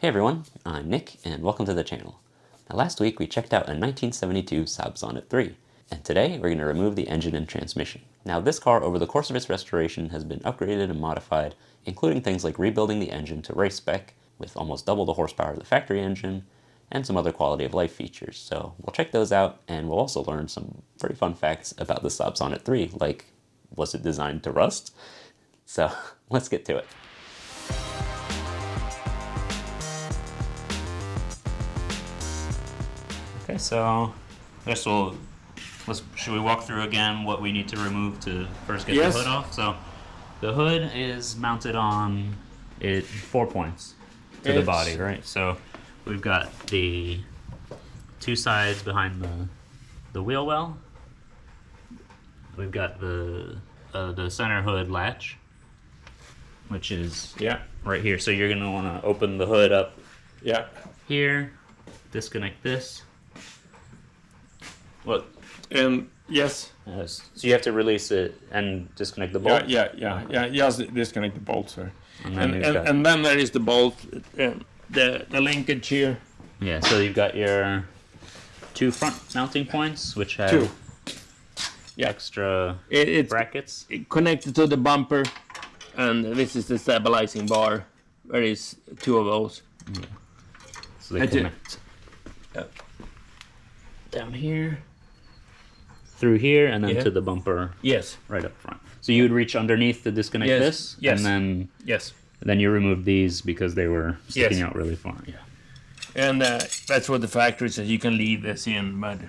Hey everyone, I'm Nick, and welcome to the channel. Now last week we checked out a 1972 Saab Sonett III, and today we're going to remove the engine and transmission. Now this car, over the course of its restoration, has been upgraded and modified, including things like rebuilding the engine to race spec, with almost double the horsepower of the factory engine, and some other quality of life features. So we'll check those out, and we'll also learn some pretty fun facts about the Saab Sonett III, like, was it designed to rust? So let's get to it. Okay, so I guess should we walk through again what we need to remove to first get the hood off? So the hood is mounted on 4 points to the body, right? So we've got the two sides behind the wheel well. We've got the center hood latch, which is right here. So you're gonna want to open the hood up here, disconnect this. What? Yes. So you have to release it and disconnect the bolt? Yeah. Just disconnect the bolt, sir. And then there is the bolt, the linkage here. Yeah, so you've got your two front mounting points, which have extra brackets. It's connected to the bumper, and this is the stabilizing bar. There is two of those. Yeah. So they connect down here, through here, and then to the bumper. Yes. Right up front. So you would reach underneath to disconnect this, and then you remove these because they were sticking out really far. Yeah. And that's what the factory says. You can leave this in, but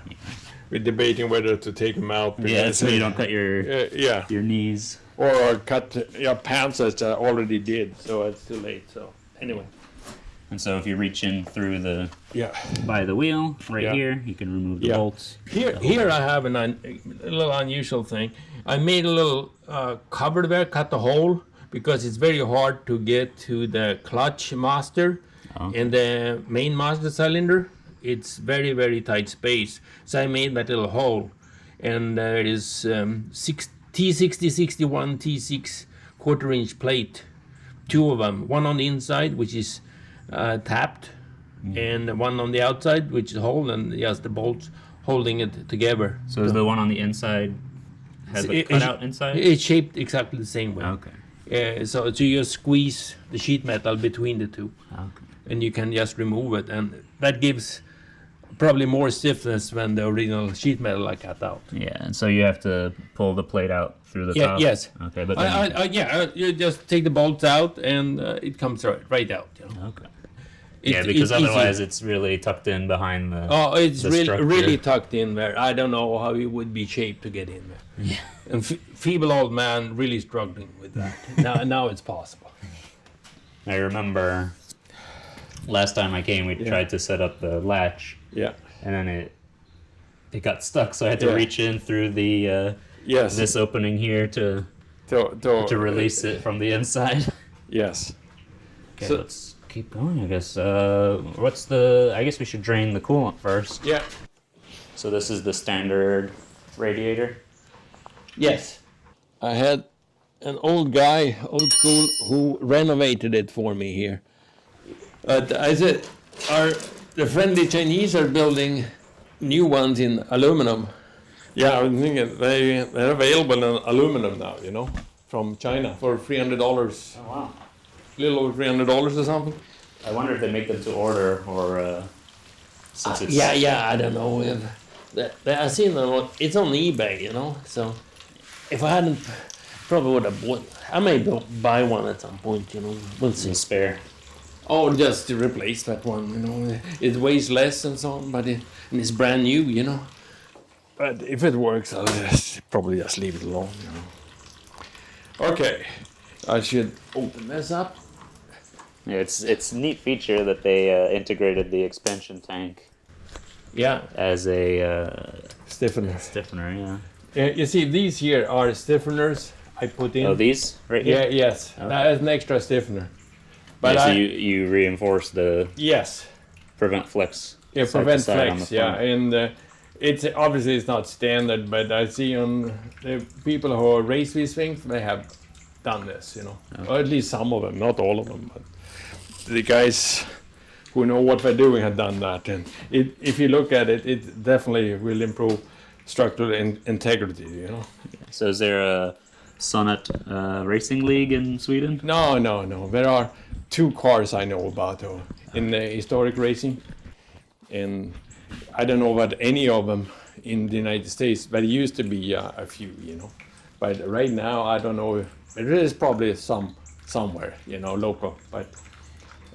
we're debating whether to take them out. Yeah, so you don't cut your knees. Or cut your pants, as I already did, so it's too late. So anyway. And so if you reach in through by the wheel here, you can remove the bolts. Here I have a little unusual thing. I made a little cover there, cut the hole, because it's very hard to get to the clutch master and the main master cylinder. It's very, very tight space. So I made that little hole. And there is T60, 61, T6 quarter-inch plate. Two of them. One on the inside, which is tapped, and one on the outside, which is whole, and just the bolts holding it together. So is the one on the inside has a cutout inside? It's shaped exactly the same way. Okay. So you just squeeze the sheet metal between the two, and you can just remove it, and that gives probably more stiffness when the original sheet metal are cut out. Yeah, and so you have to pull the plate out through the top? Yes. Okay, but you just take the bolts out, and it comes right out. You know? Okay. Because otherwise it's really tucked in behind the it's the really tucked in there. I don't know how it would be shaped to get in there. Yeah. And feeble old man really struggling with that. now it's possible. I remember last time I came, we tried to set up the latch. Yeah. And then it got stuck, so I had to reach in through the this opening here to release it from the inside. Yes. Okay, so let's keep going, I guess. I guess we should drain the coolant first. Yeah. So this is the standard radiator? Yes. I had an old guy, old school, who renovated it for me here. I said, the friendly Chinese are building new ones in aluminum. Yeah, I'm thinking they're available in aluminum now, from China for $300. Oh, wow. A little over $300 or something. I wonder if they make them to order, or since it's... I don't know. I seen them. It's on eBay, So if I hadn't, probably would have bought. I may buy one at some point, We'll see. Spare. Or just to replace that one, It weighs less and so on, and it's brand new, But if it works, I'll probably just leave it alone, Okay, I should open this up. Yeah, it's a neat feature that they integrated the expansion tank. Yeah. As a stiffener. Stiffener, yeah. You see, these here are stiffeners I put in. Oh, these right here? Yeah, yes. Okay. That is an extra stiffener. But so you reinforce the prevent flex. Yeah, prevent flex. And it's obviously it's not standard, but I see on the people who race these things, they have done this, Okay. Or at least some of them, not all of them, but the guys who know what they're doing have done that. And if you look at it, it definitely will improve structural integrity, you know. So is there a Sonett racing league in Sweden? No. There are 2 cars I know about in the historic racing. And I don't know about any of them in the United States, but it used to be a few, you know. But right now, I don't know. There is probably somewhere, you know, local, but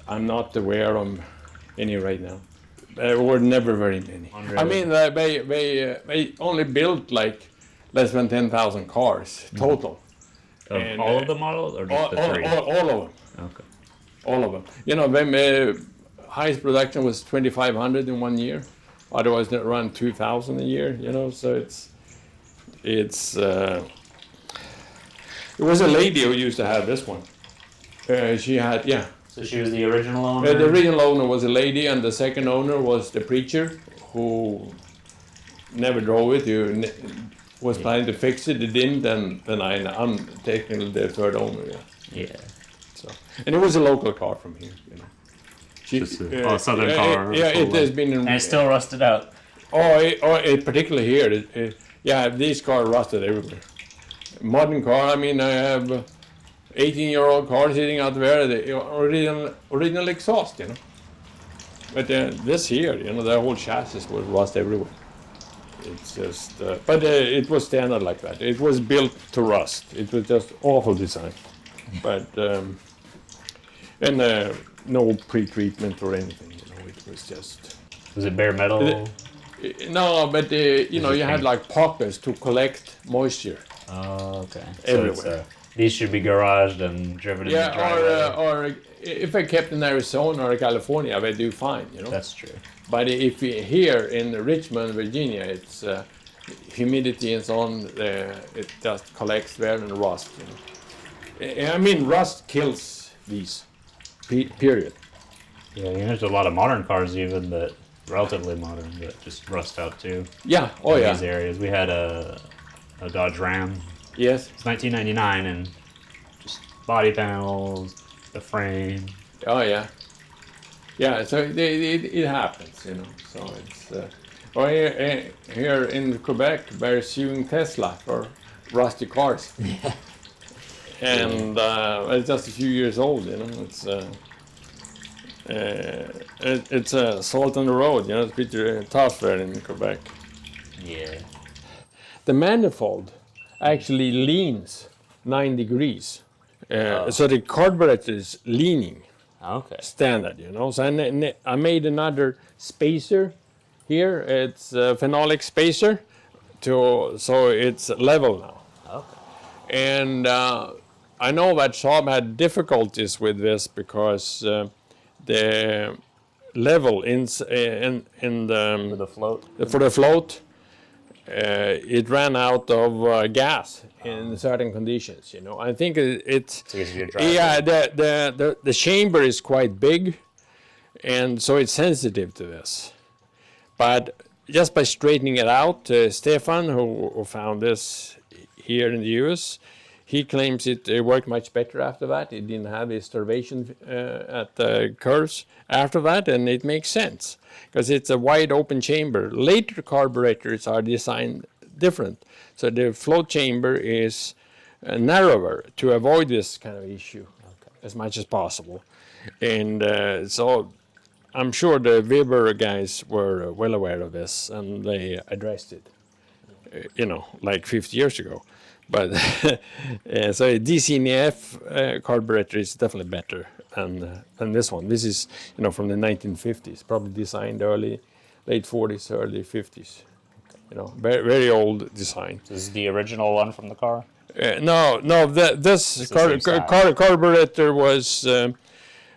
I'm not aware of any right now. There were never very many. I mean, they only built like less than 10,000 cars total. Of all of the models, or just the 3? All of them. Okay. All of them. You know, highest production was 2,500 in 1 year. Otherwise, they run 2,000 a year. You know, so it's. There was a lady who used to have this one. She had, yeah. So she was the original owner? The original owner was a lady, and the second owner was the preacher who never drove it. He was planning to fix it. He didn't, and then I'm technically the third owner. Yeah. Yeah. So, and it was a local car from here. You know. Just a southern car. Yeah, it has been. And it's still rusted out. Particularly here. Yeah, these cars rusted everywhere. Modern car. I mean, I have 18-year-old car sitting out there. The original exhaust, you know. But this here, you know, the whole chassis was rust everywhere. It's just, but it was standard like that. It was built to rust. It was just awful design. But and no pre-treatment or anything. You know, it was just. Was it bare metal? No, but you know, you had like pockets to collect moisture. Oh, okay. Everywhere. So these should be garaged and driven in the driveway. Or if I kept in Arizona or California, they do fine, you know. That's true. But if here in Richmond, Virginia, it's humidity and so on, it just collects there and rust, you know. I mean, rust kills these, period. Yeah, there's a lot of modern cars even that, relatively modern, that just rust out too. Yeah, in these areas. We had a Dodge Ram. Yes. It's 1999 and just body panels, the frame. Oh yeah. Yeah, so it happens, you know. So it's here in Quebec, they're suing Tesla for rusty cars. Yeah. And it's just a few years old, you know. It's salt on the road, you know. It's pretty tough there in Quebec. Yeah. The manifold actually leans 9 degrees. So the carburetor is leaning. Okay. Standard, you know. So I made another spacer here. It's a phenolic spacer, so it's level now. Okay. And I know that Saab had difficulties with this because the level in the for the float. It ran out of gas in certain conditions, you know. I think it's the chamber is quite big, and so it's sensitive to this. But just by straightening it out, Stefan, who found this here in the US, he claims it worked much better after that. It didn't have a starvation at the curves after that, and it makes sense because it's a wide open chamber. Later carburetors are designed different. So the float chamber is narrower to avoid this kind of issue as much as possible. And so I'm sure the Weber guys were well aware of this, and they addressed it, you know, like 50 years ago. But so a DCNF carburetor is definitely better than this one. This is, you know, from the 1950s, probably designed late 40s, early 50s. You know, very, very old design. This is the original one from the car? No, this carburetor was just an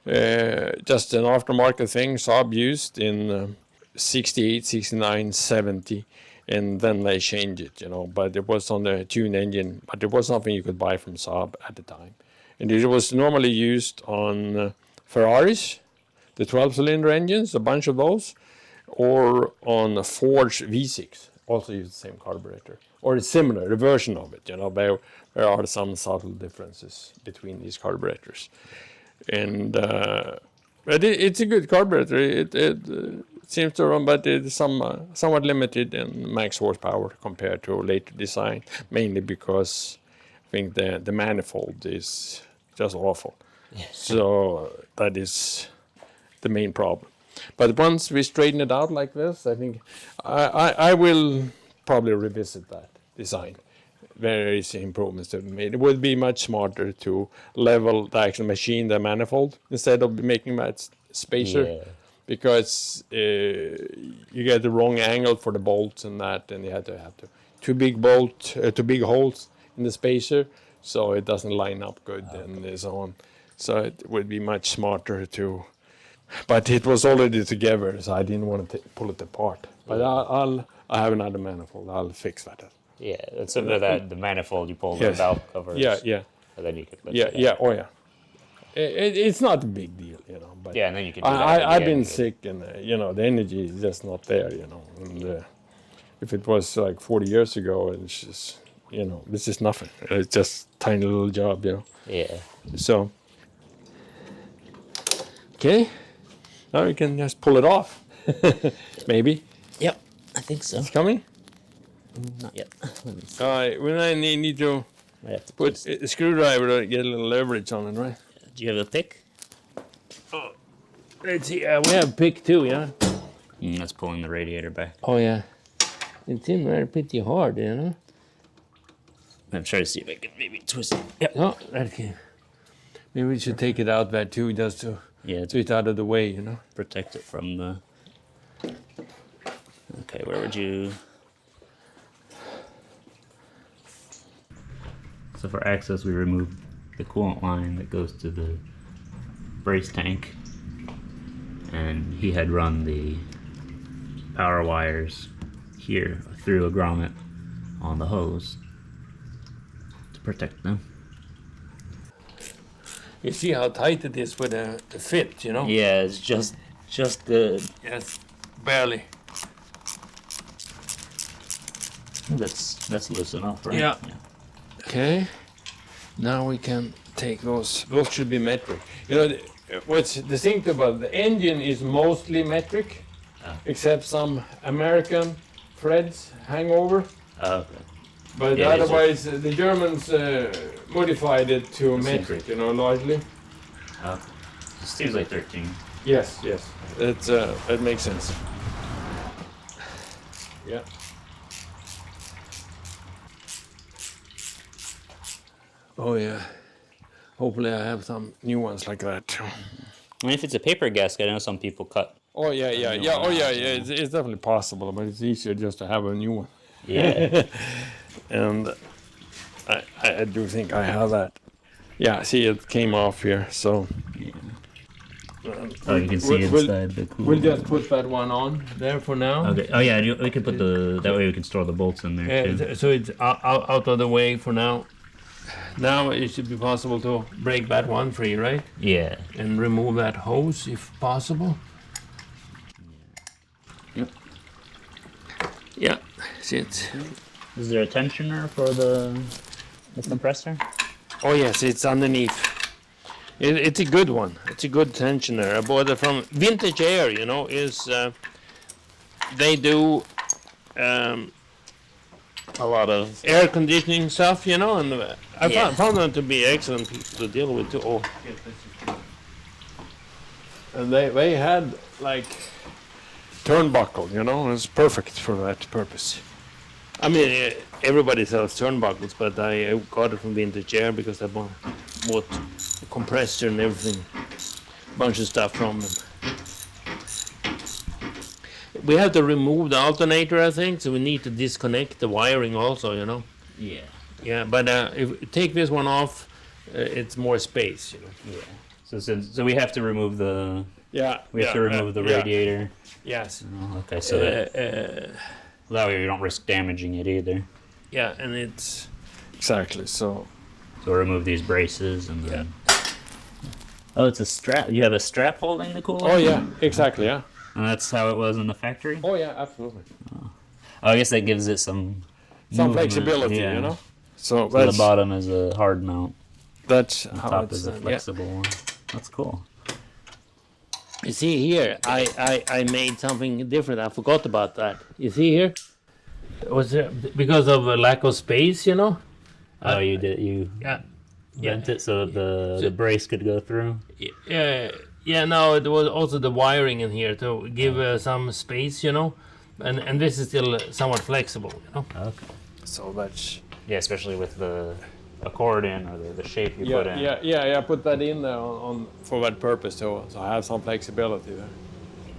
aftermarket thing Saab used in 68, 69, 70. And then they changed it, you know, but it was on the tune engine, but it was something you could buy from Saab at the time. And it was normally used on Ferraris, the 12-cylinder engines, a bunch of those, or on Ford's V6, also used the same carburetor, or a similar version of it, you know. There are some subtle differences between these carburetors. And But it's a good carburetor. It seems to run, but it's somewhat limited in max horsepower compared to later design, mainly because I think the manifold is just awful. So that is the main problem. But once we straighten it out like this, I think I will probably revisit that design. Various improvements to be made. It would be much smarter to level the actual machine, the manifold, instead of making that spacer, because you get the wrong angle for the bolts and that, and you have to two big holes in the spacer, so it doesn't line up good and so on. So it would be much smarter to. But it was already together, so I didn't want to pull it apart. But I have another manifold. I'll fix that. Yeah, and so the manifold you pull the valve covers. Yeah. And then you can lift it up. Oh yeah. It's not a big deal, But and then you can do that. I've been sick, and the energy is just not there, And if it was like 40 years ago, it's just, this is nothing. It's just tiny little job, Yeah. So. Okay. Now we can just pull it off. Maybe. Yep, I think so. It's coming? Not yet. All right, we need to put a screwdriver to get a little leverage on it, right? Do you have a pick? Oh, let's see. We have a pick too, yeah? That's pulling the radiator back. Oh, yeah. It's in there pretty hard, I'm trying to see if I can maybe twist it. Yep. Oh, okay. Maybe we should take it out there too, just to so it's out of the way, Protect it from the... Okay, where would you... So for access, we removed the coolant line that goes to the brace tank, and he had run the power wires here through a grommet on the hose to protect them. You see how tight it is with the fit, Yeah, it's just good. Yes, barely. That's loose enough, right? Yeah. Okay. Now we can take those. Those should be metric. What's distinct about the engine is mostly metric, except some American threads hang over. Okay. But otherwise, the Germans modified it to metric, largely. Okay. It seems like 13. Yes. That makes sense. Yeah. Oh yeah. Hopefully I have some new ones like that too. I mean, if it's a paper gasket, I know some people cut. Oh yeah. It's definitely possible, but it's easier just to have a new one. Yeah. And I do think I have that. Yeah, see, it came off here, so. Yeah. You can see inside the cooler. We'll just put that one on there for now. Okay. Oh yeah, we can put that way we can store the bolts in there too. So it's out of the way for now. Now it should be possible to break that one free, right? Yeah. And remove that hose if possible. Yep. Yeah, see it. Is there a tensioner for the compressor? Oh yes, it's underneath. It's a good one. It's a good tensioner. I bought it from Vintage Air. Is they do a lot of air conditioning stuff. And I found them to be excellent people to deal with too. Oh. And they had like turnbuckle. It's perfect for that purpose. I mean, everybody sells turnbuckles, but I got it from Vintage Air because I bought the compressor and everything, a bunch of stuff from them. We have to remove the alternator, I think, so we need to disconnect the wiring also, Yeah. Yeah, but if we take this one off, it's more space, Yeah. So we have to remove the. Yeah. We have to remove the radiator. Yes. Oh, okay, so that way we don't risk damaging it either. Yeah, and it's exactly so. So remove these braces and then. Oh, it's a strap. You have a strap holding the coolant? Oh yeah, exactly. Yeah. And that's how it was in the factory? Oh yeah, absolutely. Oh, I guess that gives it some flexibility, So the bottom is a hard mount. That's the how top it's is a flexible one. That's cool. You see here, I made something different. I forgot about that. You see here? Was there, because of a lack of space, you know? Oh, you bent it so the brace could go through? Yeah, no, it was also the wiring in here to give some space, you know? And this is still somewhat flexible, you know? Okay. So that's... Yeah, especially with the accordion or the shape you put in. Yeah, I put that in there on for that purpose, so I have some flexibility there.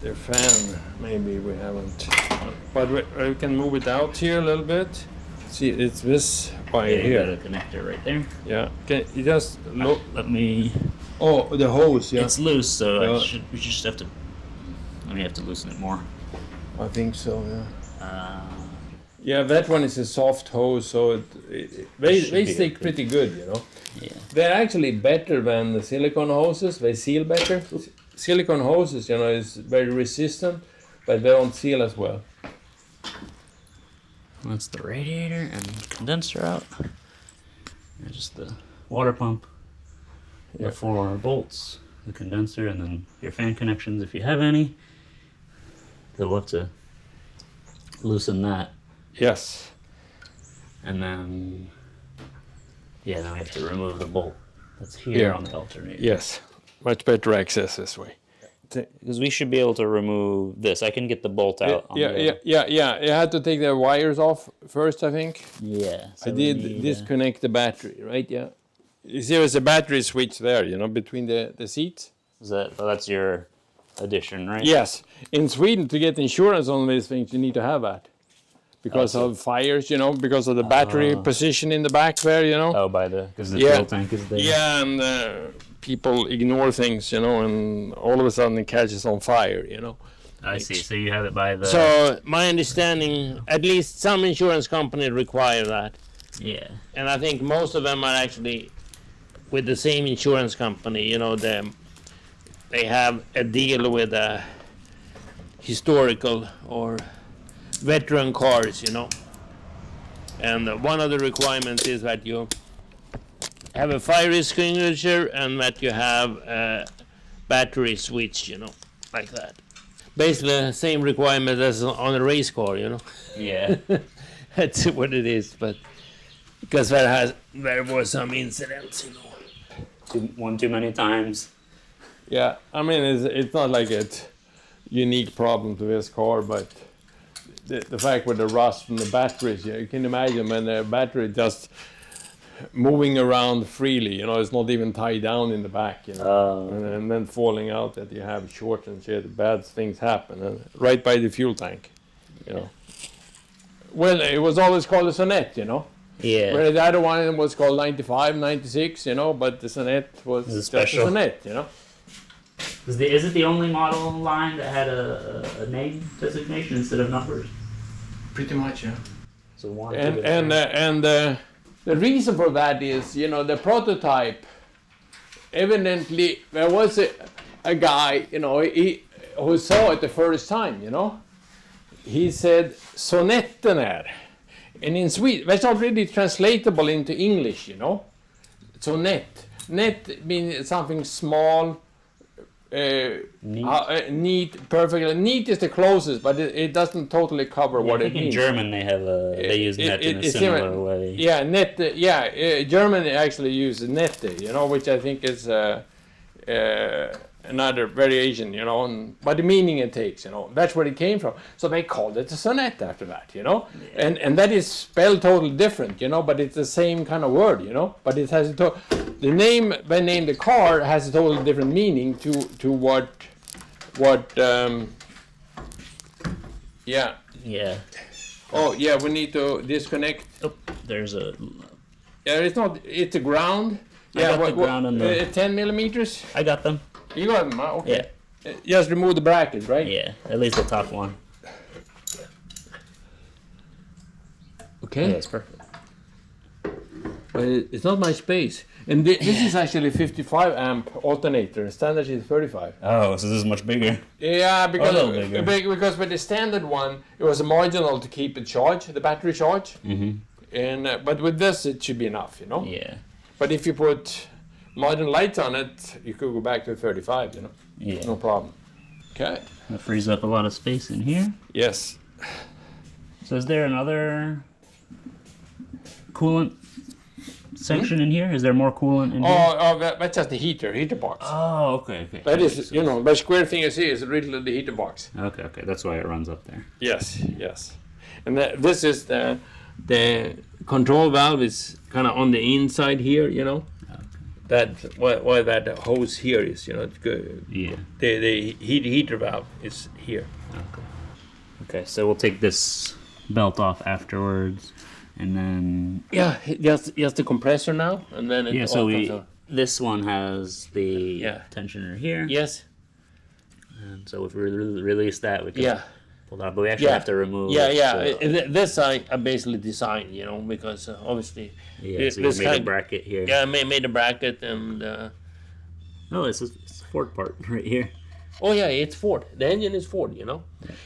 The fan, maybe we haven't, but we can move it out here a little bit. See, it's this wire Yeah, you here. got a connector right there. Yeah, can you just look? Let me... Oh, the hose, yeah. It's loose, so Yeah. we just have to... Let me have to loosen it more. I think so, yeah. Uh, Yeah, that one is a soft hose, so they stick pretty good, you know. yeah. They're actually better than the silicone hoses. They seal better. Silicone hoses, you know, is very resistant, but they don't seal as well. That's the radiator and condenser out. And just the water pump. Yeah. The 4 bolts, the condenser, and then your fan connections if you have any. Then we'll have to loosen that. Yes. And then, yeah, then we have to remove the bolt that's here on the alternator. Yes. Much better access this way. Because we should be able to remove this. I can get the bolt out. Yeah. You had to take the wires off first, I think. Yeah. So I did disconnect the battery, right? Yeah. You see, there's a battery switch there, you know, between the seats. That's your addition, right? Yes. In Sweden, to get insurance on these things, you need to have that. Because of fires, you know, because of the battery position in the back there, you know. Oh, because the fuel tank is there. Yeah, and people ignore things, you know, and all of a sudden it catches on fire, you know. I see. So you have it by the... So my understanding, at least some insurance companies require that. Yeah. And I think most of them are actually with the same insurance company, you know, they have a deal with a historical or veteran cars, you know. And one of the requirements is that you have a fire extinguisher and that you have a battery switch, you know, like that. Basically the same requirement as on a race car, you know. Yeah. That's what it is, but because there were some incidents, you know. One too many times. Yeah, I mean, it's not like a unique problem to this car, but the fact with the rust from the batteries, you can imagine when the battery just moving around freely, you know, it's not even tied down in the back, you know, and then falling out that you have short and shit, bad things happen, right by the fuel tank, you know. Well, it was always called a Sonett, you know. Yeah. Where the other one was called 95, 96, you know, but the Sonett was just a Sonett, you know. Is it the only model line that had a name designation instead of numbers? Pretty much, yeah. So one. And the reason for that is, you know, the prototype. Evidently, there was a guy, you know, who saw it the first time, you know. He said Sonett III, and in Sweden that's not really translatable into English, you know. Sonett. Net means something small. Neat, perfect. Neat is the closest, but it doesn't totally cover what it means. In German, they use net in a similar way. Yeah, net. German actually uses nette, you know, which I think is another variation, you know, but the meaning it takes, you know, that's where it came from. So they called it a sonnet after that, you know, and that is spelled totally different, you know, but it's the same kind of word, you know, but it has the name they named the car has a totally different meaning to what Yeah. Oh yeah, we need to disconnect. Oh, there's a. Yeah, it's a ground. I got the ground on the. 10 millimeters. I got them. You got them, huh? Okay. Yeah. Just remove the bracket, right? Yeah, at least the top one. Okay. Yeah, that's perfect. But it's not much space. And this is actually 55 amp alternator. Standard is 35. Oh, so this is much bigger. Yeah, because a little bigger. Because with the standard one, it was marginal to keep it charged, the battery charged. Mm-hmm. And but with this, it should be enough, you know. Yeah. But if you put modern lights on it, you could go back to 35, you know. Yeah. No problem. Okay. That frees up a lot of space in here. Yes. So is there another coolant section in here? Is there more coolant in here? Oh, that's just the heater box. Oh, okay. That is, you know, the square thing you see is really the heater box. Okay. That's why it runs up there. Yes. And this is the control valve is kind of on the inside here, you know. Okay. That why that hose here is, you know, it's good. Yeah. The heater valve is here. Okay, so we'll take this belt off afterwards, and then Yeah, just the compressor now, and then it so opens up. this one has the Yeah. tensioner here. Yes. And so if we release that, we can Yeah. pull that, but we actually have to remove. Yeah. So, This I basically designed, you know, because obviously. so you made a bracket here. Yeah, I made a bracket and. Oh, it's a Ford part right here. Oh yeah, it's Ford. The engine is Ford, you know.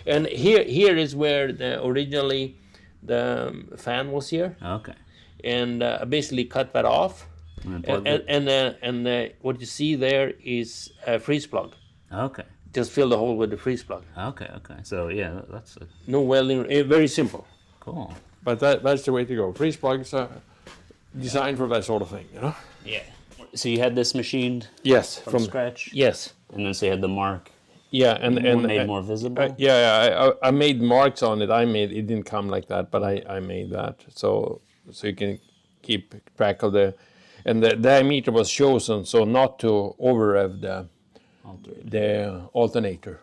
And here is where originally the fan was here, Okay. and I basically cut that off. And then And what you see there is a freeze plug. okay. Just fill the hole with the freeze plug. Okay. So yeah, that's No welding. Very simple. cool. But that's the way to go. Freeze plugs are designed for that sort of thing, you know. Yeah. So you had this machined Yes, from scratch. Yes. And then so you had the mark. Yeah, and made more visible. I made marks on it. It didn't come like that, but I made that so you can keep track of and the diameter was chosen so not to over rev the alternator,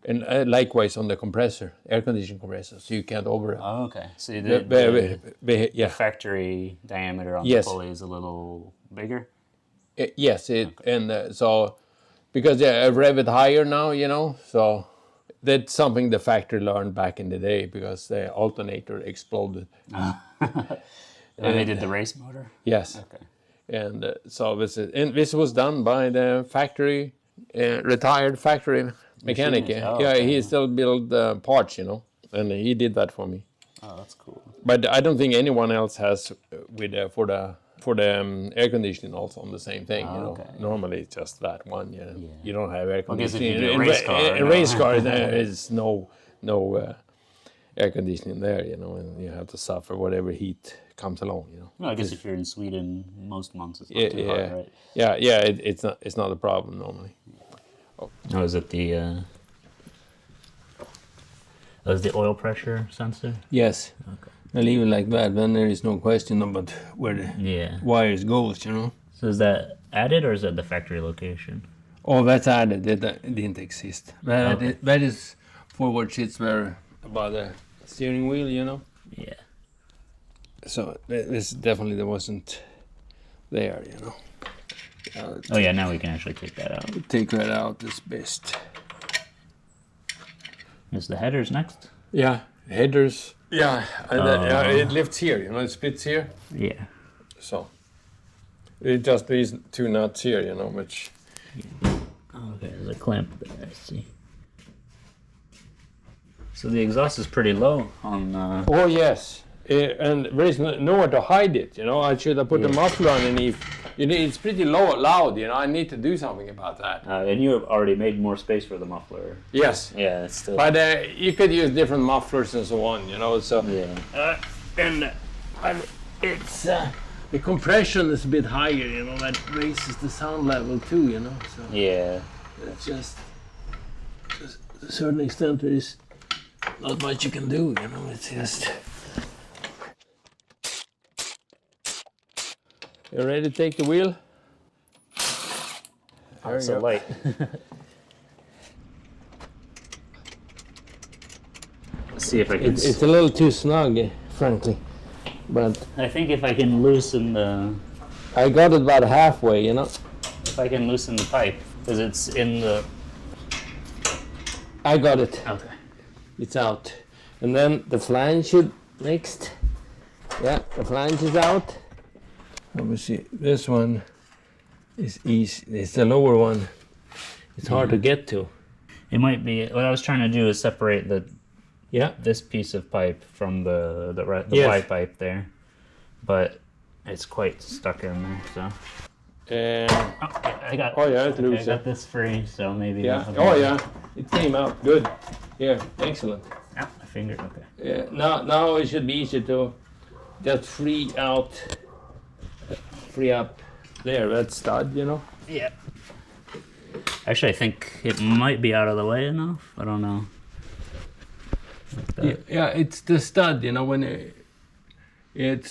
and likewise on the compressor, air conditioning compressor, so you can't over rev. Oh, okay. So you did the factory diameter on Yes. the pulley is a little bigger. Yes, and so. Because I rev it higher now, you know, so that's something the factory learned back in the day because the alternator exploded. And they did the race motor? Yes. Okay. And so this was done by the factory, retired factory mechanic. Machinist. Oh, Yeah, okay. he still build parts, you know, and he did that for me. Oh, that's cool. But I don't think anyone else has for the air conditioning also on the same thing, you know. Okay. Normally it's just that one, you know. You don't have air I guess if conditioning. you do a race car, In race car there is no air conditioning there, you know, and you have to suffer whatever heat comes along, you know. Well, I guess if you're in Sweden most months, it's not too hot, right? Yeah, it's not a problem normally. Oh, is it the oil pressure sensor? Yes. Okay. I leave it like that, then there is no question about where the wires goes, you know. So is that added or is that the factory location? Oh, that's added. That didn't exist. Okay. That is forward shits were about the steering wheel, you know. Yeah. So this definitely wasn't there, you know. Oh yeah, now we can actually take that out. Take that out is best. Is the headers next? Yeah, headers. Yeah, it lifts here, you know, it splits here. Yeah. So it just these two nuts here, you know, which. Okay, there's a clamp there, I see. So the exhaust is pretty low on... Oh, yes. And there is nowhere to hide it, you know. I should have put the muffler underneath. You know, it's pretty loud, you know. I need to do something about that. and you have already made more space for the muffler. Yes. Yeah, it's still... But you could use different mufflers and so on, you know. So Yeah. it's the compression is a bit higher, you know. That raises the sound level too, you know. So Yeah. it's just to a certain extent there is not much you can do, you know. It's just. You ready to take the wheel? It's so light. Let's see if I can... It's a little too snug, frankly. But I think if I can loosen the... I got it about halfway, you know. If I can loosen the pipe, because it's in the... I got it. Okay. It's out. And then the flange should next. Yeah, the flange is out. Let me see. This one is easy. It's the lower one. It's hard to get to. It might be... What I was trying to do is separate this piece of pipe from the Yes. Y pipe there. But it's quite stuck in there, so... I got. Oh yeah, it's loose. I got this free, so maybe. Yeah. Oh yeah, it came out good. Yeah, excellent. Ah, my finger. Okay. Yeah. Now it should be easy to just free up there. That stud, you know. Yeah. Actually, I think it might be out of the way enough. I don't know. Like Yeah, it's the stud, you know. When you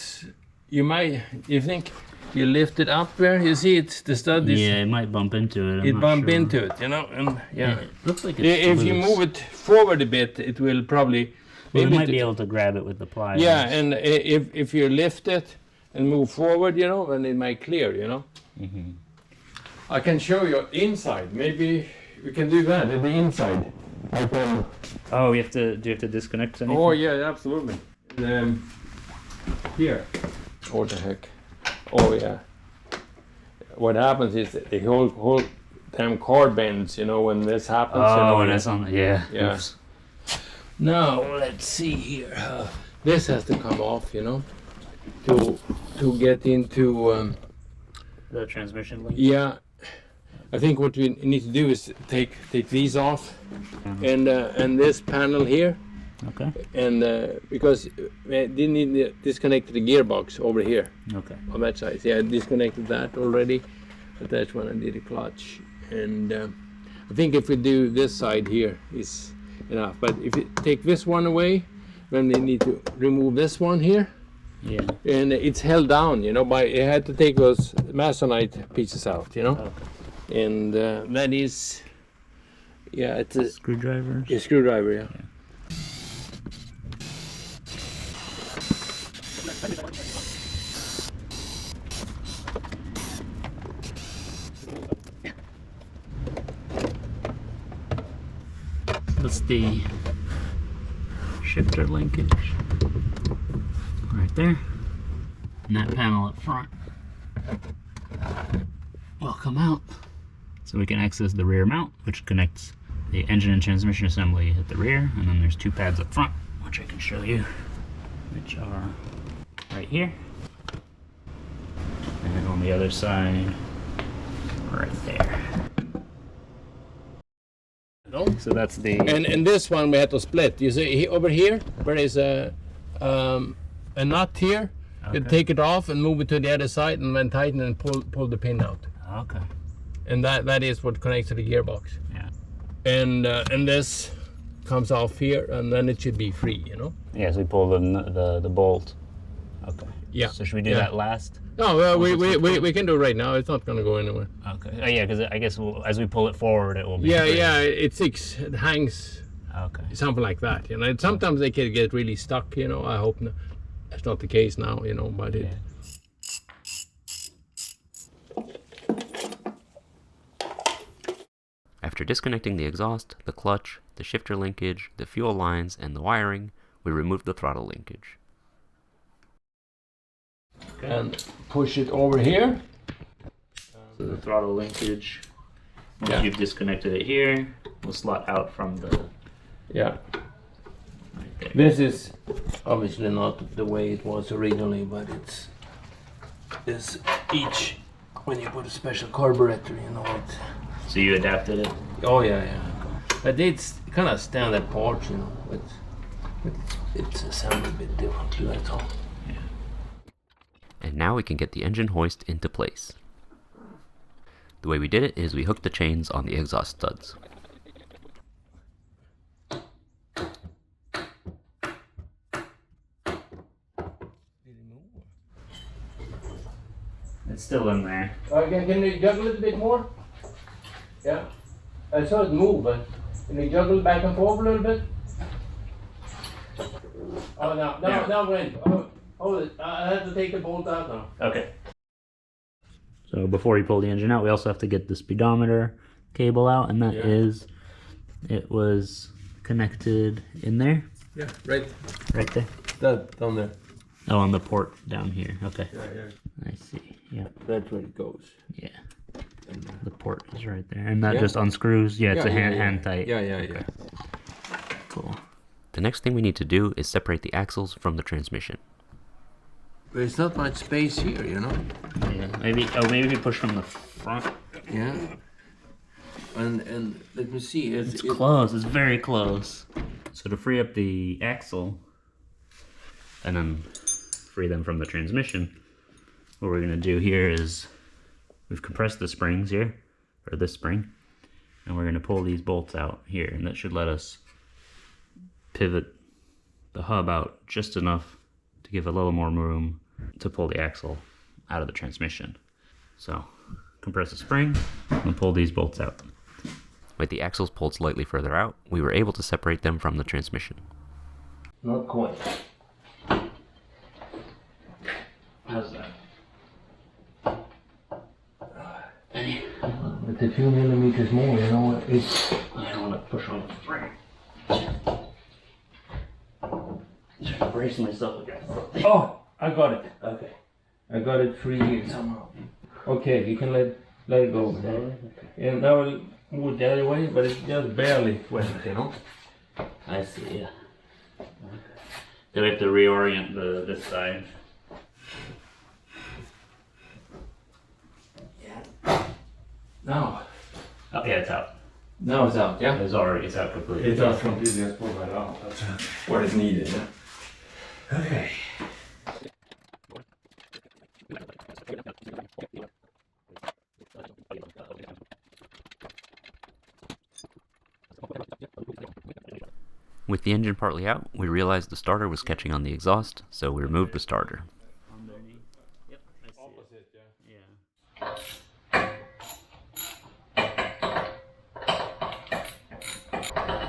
think you lift it up there, you see it's the stud. Yeah, it might bump into it. It bump into it, you know, and yeah. It looks like it's If you loose. move it forward a bit, it will probably. We might be able to grab it with the pliers. Yeah, and if you lift it and move forward, you know, then it might clear, you know. Mm-hmm. I can show you inside. Maybe we can do that in the inside. Oh, do you have to disconnect anything? Oh yeah, absolutely. Here. What the heck? Oh yeah. What happens is that the whole damn car bends, you know, when this happens. Oh, you know, and it's on. Yeah. Yeah. Oops. Now let's see here. This has to come off, you know, to get into. The transmission link. Yeah, I think what we need to do is take these off, and this panel here, Okay. and because we didn't need to disconnect the gearbox over here Okay. on that side. Yeah, I disconnected that already, but that's when I did the clutch. And I think if we do this side here is enough. But if you take this one away, then we need to remove this one here. Yeah. And it's held down, you know, by I had to take those masonite pieces out, you know. Okay. And that is, yeah, it's a Screwdrivers. screwdriver, yeah. That's the shifter linkage right there, and that panel up front will come out so we can access the rear mount, which connects the engine and transmission assembly at the rear, and then there's two pads up front, which I can show you, which are right here, and then on the other side right there. So that's the And this one we had to split. You see over here where is a nut here. You Okay. take it off and move it to the other side, and then tighten and pull the pin out. okay, And that is what connects to the gearbox. yeah. And this comes off here, and then it should be free, you know. Yeah, so we pull the bolt. Okay. Yeah. So should we do Yeah. that last? No, well, we can do it right now. It's not going to go anywhere. Okay. Oh, yeah, because I guess as we pull it forward, it will be. Yeah, free. yeah, it hangs Okay. something like that, you know. And sometimes they can get really stuck, you know. I hope that's not the case now, you know. But it. After disconnecting the exhaust, the clutch, the shifter linkage, the fuel lines, and the wiring, we removed the throttle linkage. Okay. And push it over here. So the throttle linkage. Once Yeah. you've disconnected it here, will slot out from the. Yeah. Right there. This is obviously not the way it was originally, but it's this each when you put a special carburetor, you know it. So you adapted it. Oh yeah, yeah. But it's kind of standard parts, you know, but it's assembled a bit differently, that's all. And now we can get the engine hoist into place. The way we did it is we hooked the chains on the exhaust studs. It's still in there. Can you juggle it a bit more? Yeah. I saw it move, but can you juggle back and forth a little bit? Oh, now wait. Hold it. I have to take the bolt out now. Okay. So before you pull the engine out, we also have to get the speedometer cable out, and that is, it was connected in there, Yeah, right. right there. That down there. Oh, on the port down here. Okay. Yeah. I see. Yeah. That's where it goes. Yeah. The port is right there, and that Yeah. just unscrews. Yeah, it's a hand yeah. tight. Yeah. Cool. The next thing we need to do is separate the axles from the transmission. There's not much space here, you know? Yeah, maybe, oh, maybe we push from the front. Yeah. And let me see. It's close, it's very close. So to free up the axle, and then free them from the transmission, what we're gonna do here is, we've compressed the springs here, or this spring, and we're gonna pull these bolts out here, and that should let us pivot the hub out just enough to give a little more room to pull the axle out of the transmission. So, compress the spring and pull these bolts out. With the axles pulled slightly further out, we were able to separate them from the transmission. Not quite. How's that? It's a few millimeters more, you know. It's. I don't want to push on the spring. Trying to brace myself against something. Oh, I got it. Okay. I got it free here somehow. Okay, you can let it go. Okay. And now we'll move the other way, but it's just barely went, you know. I see, yeah. Then we have to reorient this side. Now. Oh, yeah, it's out. Now it's out, yeah? It's out completely. It's out completely, just pull that out. That's what is needed, yeah? Okay. With the engine partly out, we realized the starter was catching on the exhaust, so we removed the starter. Underneath. Yep, I see Opposite, yeah.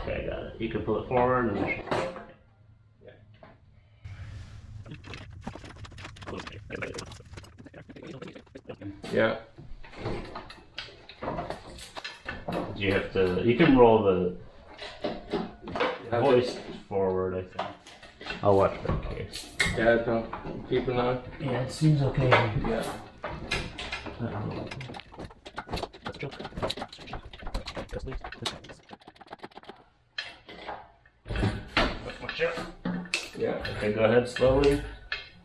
Okay, I got it. You can pull it forward and Yeah. you have to. You can roll the hoist forward, I think. I'll watch that case. Yeah, so keep an eye. Yeah, it seems okay. Yeah. Yeah. Okay, go ahead slowly.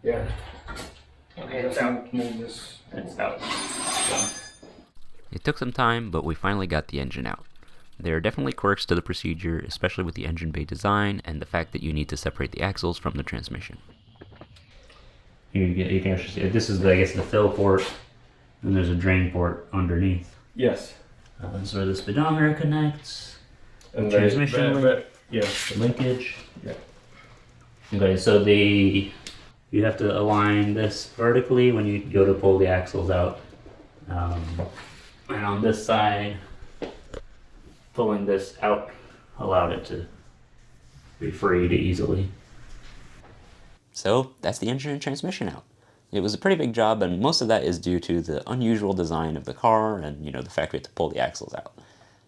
Yeah. Okay, it's out. Move this. It's out. So. It took some time, but we finally got the engine out. There are definitely quirks to the procedure, especially with the engine bay design and the fact that you need to separate the axles from the transmission. You can actually see it. This is, I guess, the fill port, and there's a drain port underneath. Yes. That's where the speedometer connects. And Transmission link. Yeah. The linkage. Yeah. Okay, so you have to align this vertically when you go to pull the axles out. And on this side, pulling this out allowed it to be freed easily. So that's the engine and transmission out. It was a pretty big job, and most of that is due to the unusual design of the car and, the fact we had to pull the axles out.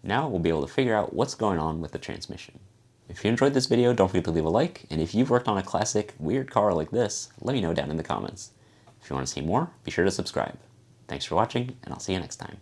Now we'll be able to figure out what's going on with the transmission. If you enjoyed this video, don't forget to leave a like, and if you've worked on a classic, weird car like this, let me know down in the comments. If you want to see more, be sure to subscribe. Thanks for watching, and I'll see you next time.